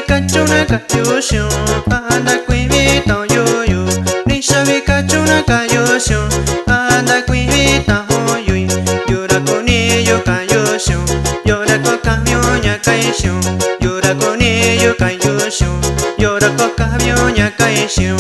cachuna cayushun, anda cuivita yoyo. Risha vi cachuna cayushun, anda cuivita hoyui. Llora con ello cayushun, llora con camioña cayushun, llora con ello cayushun, llora con camioña cayushun.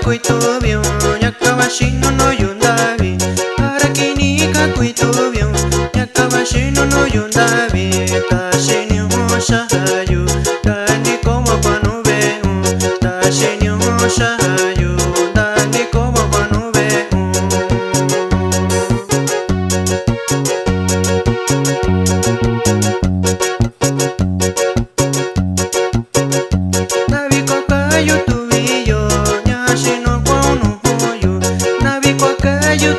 Kuitubio, yakabashino no yundabi. Arakinika kuitubio, yakabashino no yundabi. Tasheni hoshahayu, dani como panubeu. Tasheni hoshahayu, dani como panubeu. Nabi kokayu tubiyo.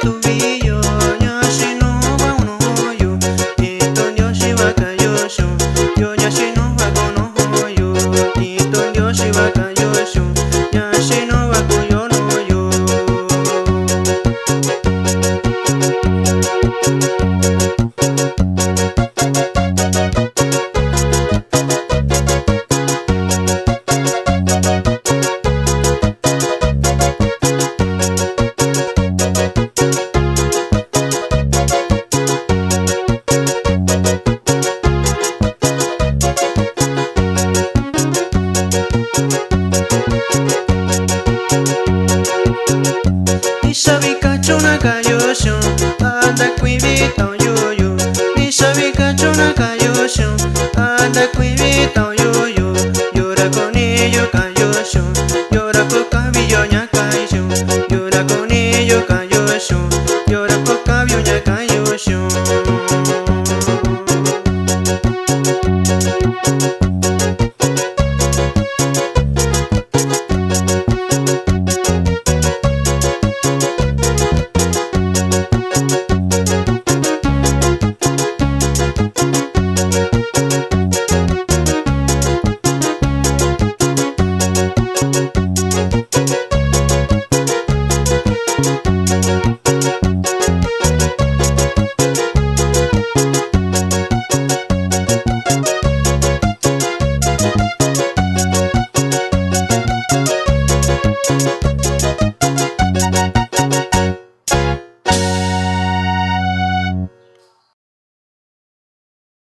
Tubillo, nyashi no va uno hoyo, ito nyoshi va kayosho, yo nyashi no va kono hoyo, ito nyoshi va kayosho, nyashi no va koyo no yo. Nishabi cachuna cayosho, anda cuivita yoyo. Nishabi cachuna cayosho, anda cuivita yoyo. Llora con ello cayosho, llora con cabello ña cayosho, llora con ello cayosho, llora con cabello ña cayosho.